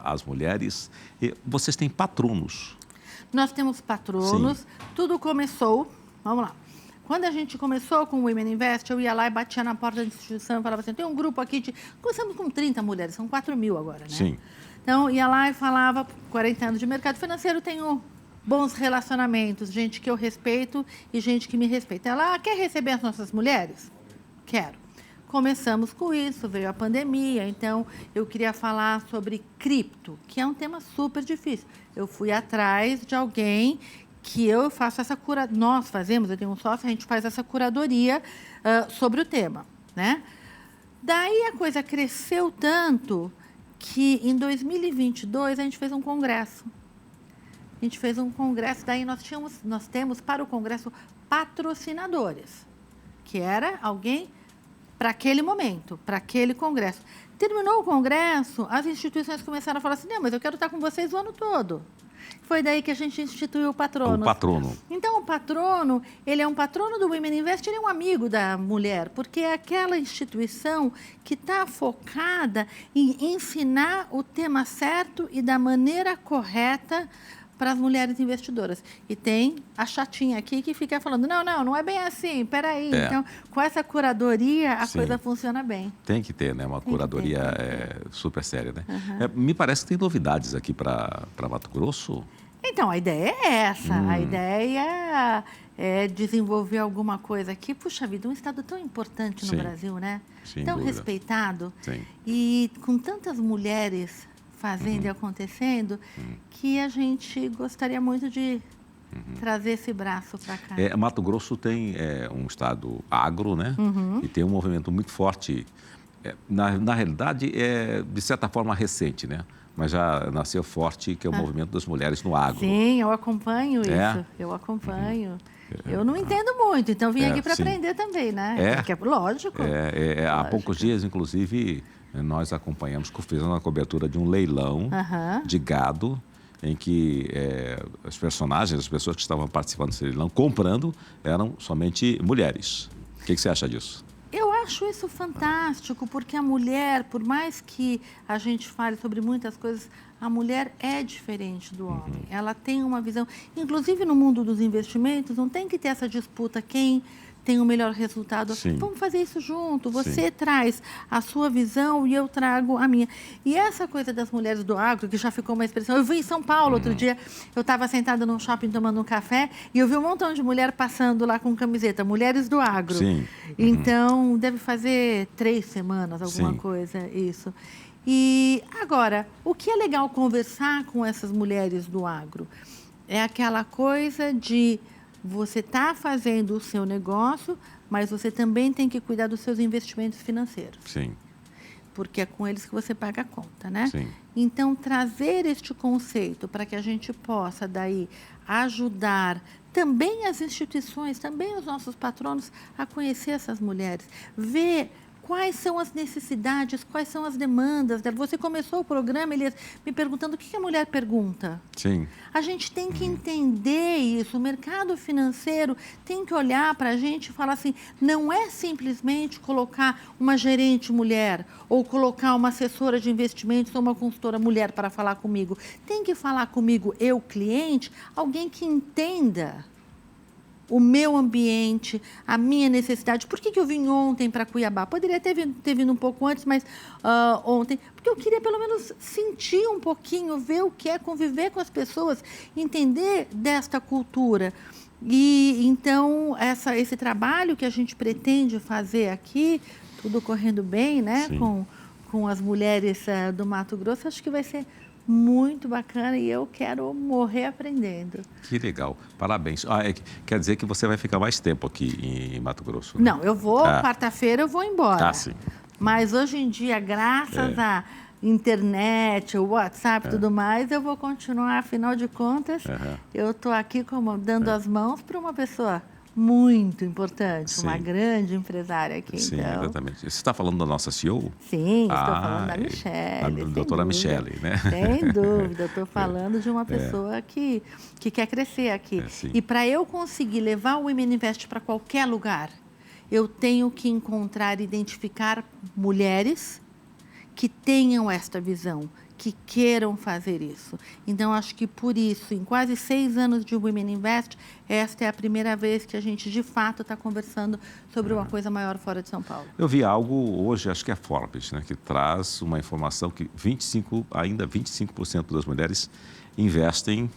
as mulheres. E vocês têm patronos. Nós temos patronos, tudo começou, vamos lá. Quando a gente começou com o Women Invest, eu ia lá e batia na porta da instituição e falava assim, tem um grupo aqui começamos com 30 mulheres, são 4.000 agora, né? Sim. Então, ia lá e falava, 40 anos de mercado financeiro, tenho bons relacionamentos, gente que eu respeito e gente que me respeita. Ela quer receber as nossas mulheres? Quero. Começamos com isso, veio a pandemia, então eu queria falar sobre cripto, que é um tema super difícil. Eu fui atrás de alguém que eu faço essa curadoria, nós fazemos, eu tenho um sócio, a gente faz essa curadoria sobre o tema, né? Daí a coisa cresceu tanto que em 2022 a gente fez um congresso. A gente fez um congresso, daí nós temos para o congresso patrocinadores, que era alguém para aquele momento, para aquele congresso. Terminou o congresso, as instituições começaram a falar assim, não, mas eu quero estar com vocês o ano todo. Foi daí que a gente instituiu o patrono. O patrono. Então, o patrono, ele é um patrono do Women Invest, ele é um amigo da mulher, porque é aquela instituição que está focada em ensinar o tema certo e da maneira correta para as mulheres investidoras. E tem a chatinha aqui que fica falando, não é bem assim, peraí. Então, com essa curadoria, a coisa funciona bem. Tem que ter, né? Uma curadoria super séria, né? Me parece que tem novidades aqui para Mato Grosso. Então, a ideia é essa. A ideia é desenvolver alguma coisa aqui. Puxa vida, um estado tão importante no Brasil, né? Sem tão dúvida. Respeitado. Sim. E com tantas mulheres fazendo e acontecendo, que a gente gostaria muito de trazer esse braço para cá. Mato Grosso tem um estado agro, né? E tem um movimento muito forte. Na realidade, de certa forma recente, né? Mas já nasceu forte, que é o movimento das mulheres no agro. Sim, eu acompanho isso. Eu acompanho. Eu não entendo muito, então vim aqui para aprender também, né? Porque, lógico. Há poucos dias, inclusive, nós acompanhamos, fizemos uma cobertura de um leilão de gado, em que as personagens, as pessoas que estavam participando desse leilão, comprando, eram somente mulheres. O que você acha disso? Eu acho isso fantástico, porque a mulher, por mais que a gente fale sobre muitas coisas, a mulher é diferente do homem. Ela tem uma visão, inclusive no mundo dos investimentos, não tem que ter essa disputa quem tem o melhor resultado. Vamos fazer isso junto. Você traz a sua visão e eu trago a minha. E essa coisa das mulheres do agro, que já ficou uma expressão. Eu vi em São Paulo outro dia, eu estava sentada num shopping tomando um café e eu vi um montão de mulher passando lá com camiseta, mulheres do agro. Então, deve fazer 3 semanas, alguma coisa, isso. E agora, o que é legal conversar com essas mulheres do agro? É aquela coisa de você está fazendo o seu negócio, mas você também tem que cuidar dos seus investimentos financeiros. Porque é com eles que você paga a conta, né? Então, trazer este conceito para que a gente possa, daí, ajudar também as instituições, também os nossos patronos a conhecer essas mulheres, ver quais são as necessidades, quais são as demandas dela. Você começou o programa, Elias, me perguntando o que a mulher pergunta. A gente tem que entender isso. O mercado financeiro tem que olhar para a gente e falar assim, não é simplesmente colocar uma gerente mulher ou colocar uma assessora de investimentos ou uma consultora mulher para falar comigo. Tem que falar comigo, eu, cliente, alguém que entenda o meu ambiente, a minha necessidade. Por que eu vim ontem para Cuiabá? Poderia ter vindo um pouco antes, mas ontem, porque eu queria pelo menos sentir um pouquinho, ver o que é conviver com as pessoas, entender desta cultura. E então, esse trabalho que a gente pretende fazer aqui, tudo correndo bem, né, com as mulheres do Mato Grosso, acho que vai ser muito bacana e eu quero morrer aprendendo. Que legal, parabéns. Quer dizer que você vai ficar mais tempo aqui em Mato Grosso? Né? Não, eu vou, quarta-feira eu vou embora. Sim. Mas hoje em dia, graças à internet, o WhatsApp e tudo mais, eu vou continuar, afinal de contas, eu estou aqui dando as mãos para uma pessoa muito importante, uma grande empresária aqui. Sim, então. Exatamente. Você está falando da nossa CEO? Sim, estou falando da Michele. A doutora Michele, né? Sem dúvida, eu estou falando de uma pessoa que quer crescer aqui. E para eu conseguir levar o Women Invest para qualquer lugar, eu tenho que encontrar, identificar mulheres que tenham esta visão, que queiram fazer isso. Então, acho que por isso, em quase 6 anos de Women Invest, esta é a primeira vez que a gente, de fato, está conversando sobre uma coisa maior fora de São Paulo. Eu vi algo hoje, acho que é Forbes, né, que traz uma informação que ainda 25% das mulheres investem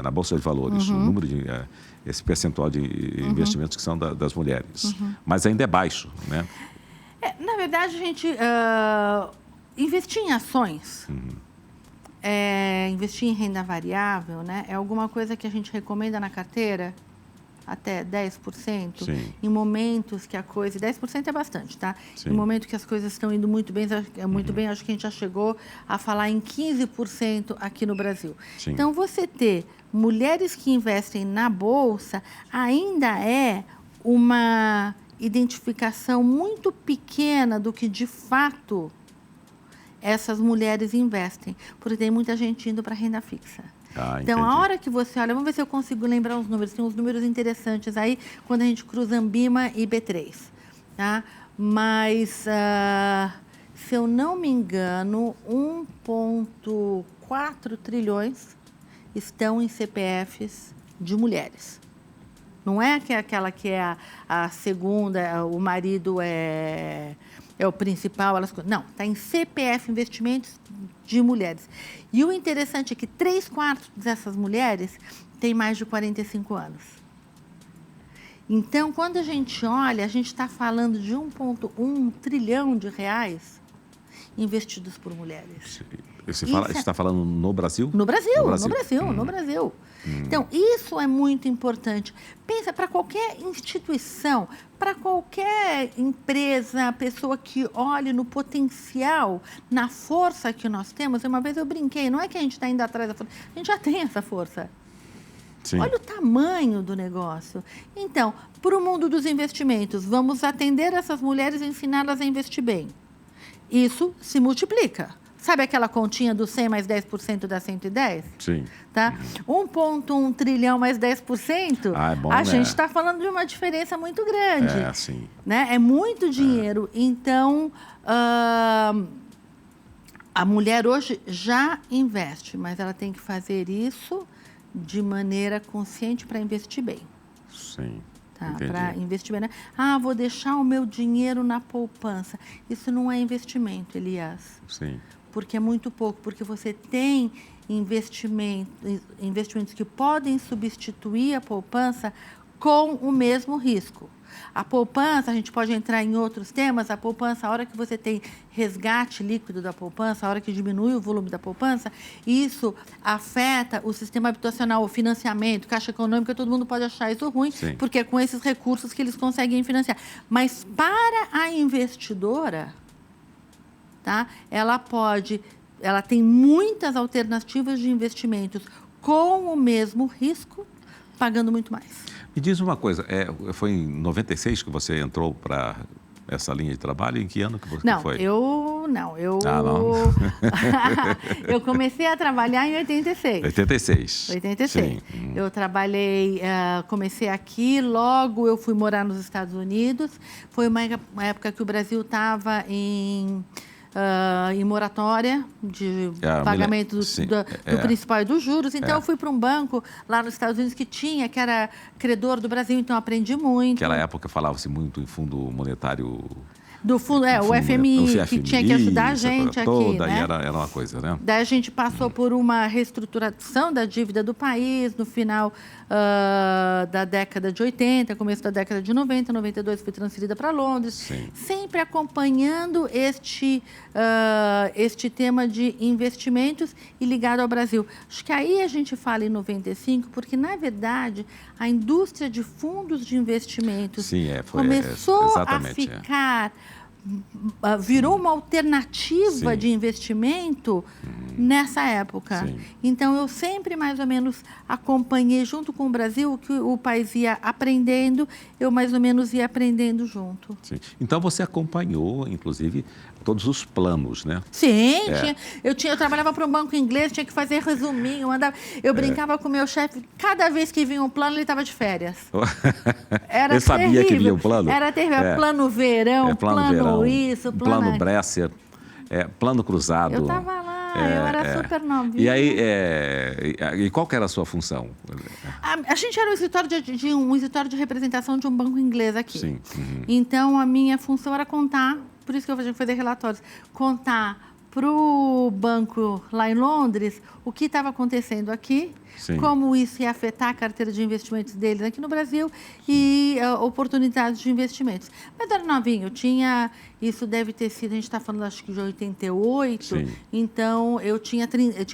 na Bolsa de Valores, o número de... esse percentual de investimentos que são das mulheres. Mas ainda é baixo, né? Na verdade, a gente... investir em ações, investir em renda variável, né, é alguma coisa que a gente recomenda na carteira, até 10%, Sim. em momentos que a coisa... 10% é bastante, tá? Sim. Em momentos que as coisas estão indo muito bem, acho que a gente já chegou a falar em 15% aqui no Brasil. Sim. Então, você ter mulheres que investem na Bolsa ainda é uma identificação muito pequena do que, de fato, essas mulheres investem, porque tem muita gente indo para renda fixa. Então, a hora que você olha, vamos ver se eu consigo lembrar os números, tem uns números interessantes aí, quando a gente cruza Ambima e B3, tá? Mas, se eu não me engano, 1,4 trilhões estão em CPFs de mulheres. Não é aquela que é a segunda, o marido é o principal, não, está em CPF, investimentos de mulheres. E o interessante é que 3/4 dessas mulheres têm mais de 45 anos. Então, quando a gente olha, a gente está falando de 1,1 trilhão de reais investidos por mulheres. Você está falando no Brasil? No Brasil. Então, isso é muito importante. Pensa, para qualquer instituição, para qualquer empresa, pessoa que olhe no potencial, na força que nós temos. Uma vez eu brinquei, não é que a gente está indo atrás da força, a gente já tem essa força. Sim. Olha o tamanho do negócio. Então, para o mundo dos investimentos, vamos atender essas mulheres e ensiná-las a investir bem. Isso se multiplica. Sabe aquela continha do 100 mais 10% dá 110? Sim. Tá? 1,1 trilhão mais 10%, é bom, a né? gente está falando de uma diferença muito grande. Sim. Né? É muito dinheiro. Então, a mulher hoje já investe, mas ela tem que fazer isso de maneira consciente para investir bem. Sim. Tá, para investir bem. Né? Vou deixar o meu dinheiro na poupança. Isso não é investimento, Elias. Sim. Porque é muito pouco, porque você tem investimentos que podem substituir a poupança com o mesmo risco. A poupança, a gente pode entrar em outros temas, a poupança, a hora que você tem resgate líquido da poupança, a hora que diminui o volume da poupança, isso afeta o sistema habitacional, o financiamento, caixa econômica, todo mundo pode achar isso ruim, Sim. porque é com esses recursos que eles conseguem financiar. Mas para a investidora, tá? Ela tem muitas alternativas de investimentos com o mesmo risco, pagando muito mais. Me diz uma coisa, foi em 96 que você entrou para essa linha de trabalho? Em que ano que você foi? Não. Eu comecei a trabalhar em 86. 86. 86. Sim. Eu trabalhei, comecei aqui, logo eu fui morar nos Estados Unidos. Foi uma época que o Brasil estava em moratória de pagamento do principal e dos juros. Então, eu fui para um banco lá nos Estados Unidos que era credor do Brasil, então aprendi muito. Naquela época falava-se muito em fundo monetário... Do fundo, o FMI, que tinha que ajudar a gente aqui, né? Era uma coisa, né? Daí a gente passou por uma reestruturação da dívida do país no final da década de 80, começo da década de 90, 92 fui transferida para Londres, Sim. sempre acompanhando este tema de investimentos e ligado ao Brasil. Acho que aí a gente fala em 95, porque, na verdade, a indústria de fundos de investimentos começou a ficar... virou uma alternativa Sim. de investimento nessa época. Sim. Então, eu sempre mais ou menos acompanhei junto com o Brasil o que o país ia aprendendo, eu mais ou menos ia aprendendo junto. Sim. Então, você acompanhou, inclusive, todos os planos, né? Sim, eu trabalhava para um banco inglês, tinha que fazer resuminho, eu brincava com o meu chefe, cada vez que vinha um plano, ele estava de férias. Era Ele sabia que vinha um plano? Era terrível, plano verão, plano isso, plano Bresser. plano cruzado. Eu estava lá, eu era super novinha. E aí, e qual que era a sua função? A gente era um escritório de representação de um banco inglês aqui. Sim. Então, a minha função era contar, por isso que eu tinha que fazer relatórios, contar para o banco lá em Londres o que estava acontecendo aqui, Sim. como isso ia afetar a carteira de investimentos deles aqui no Brasil e oportunidades de investimentos. Mas era novinho, isso deve ter sido, a gente está falando acho que de 88, Sim. então eu tinha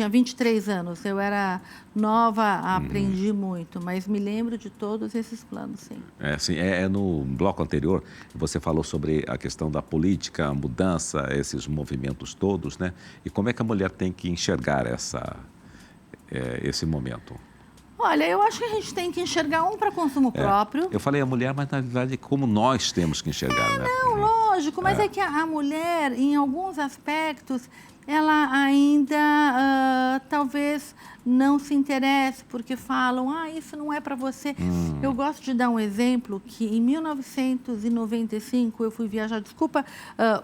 23 anos, eu era nova, aprendi muito, mas me lembro de todos esses planos, sim. Sim, no bloco anterior você falou sobre a questão da política, a mudança, esses movimentos todos, né? E como é que a mulher tem que enxergar esse momento? Olha, eu acho que a gente tem que enxergar para consumo próprio. Eu falei a mulher, mas na verdade como nós temos que enxergar, né? Não, lógico, mas é que a mulher, em alguns aspectos, ela ainda talvez não se interesse, porque falam, isso não é para você. Eu gosto de dar um exemplo que em 1995 eu fui viajar, desculpa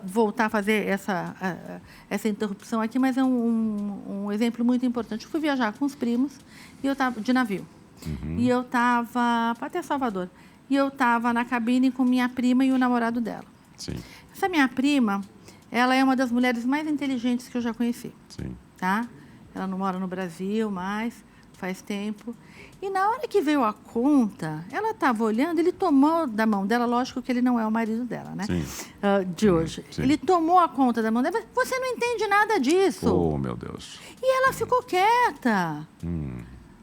voltar a fazer essa interrupção aqui, mas é um exemplo muito importante. Eu fui viajar com os primos e eu estava de navio. E eu estava até Salvador. E eu estava na cabine com minha prima e o namorado dela. Sim. Essa minha prima, ela é uma das mulheres mais inteligentes que eu já conheci. Sim. Tá? Ela não mora no Brasil mais, faz tempo. E na hora que veio a conta, ela estava olhando, ele tomou da mão dela, lógico que ele não é o marido dela, né? Sim. De hoje. Sim. Ele tomou a conta da mão dela, você não entende nada disso. Oh, meu Deus. E ela ficou quieta.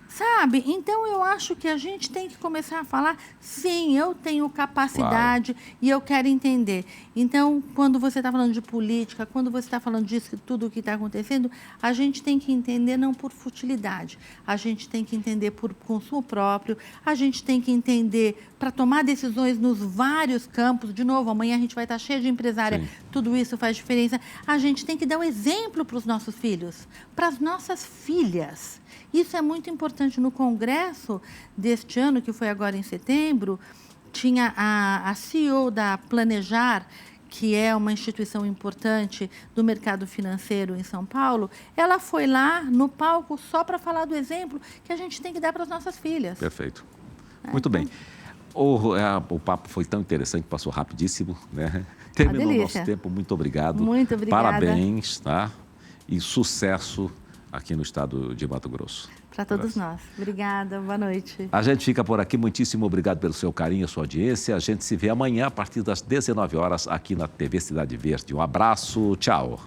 Sabe? Então, eu acho que a gente tem que começar a falar, sim, eu tenho capacidade e eu quero entender. Então, quando você está falando de política, quando você está falando disso, tudo o que está acontecendo, a gente tem que entender não por futilidade, a gente tem que entender por consumo próprio, a gente tem que entender para tomar decisões nos vários campos. De novo, amanhã a gente vai estar cheio de empresária, Sim. tudo isso faz diferença. A gente tem que dar um exemplo para os nossos filhos, para as nossas filhas. Isso é muito importante. No congresso deste ano, que foi agora em setembro, tinha a CEO da Planejar, que é uma instituição importante do mercado financeiro em São Paulo. Ela foi lá no palco só para falar do exemplo que a gente tem que dar para as nossas filhas. Perfeito. Muito bem. O papo foi tão interessante, passou rapidíssimo, né? Terminou o nosso tempo. Muito obrigado. Muito obrigada. Parabéns, tá? E sucesso aqui no estado de Mato Grosso. Para todos nós. Obrigada, boa noite. A gente fica por aqui. Muitíssimo obrigado pelo seu carinho, sua audiência. A gente se vê amanhã a partir das 19 horas aqui na TV Cidade Verde. Um abraço, tchau.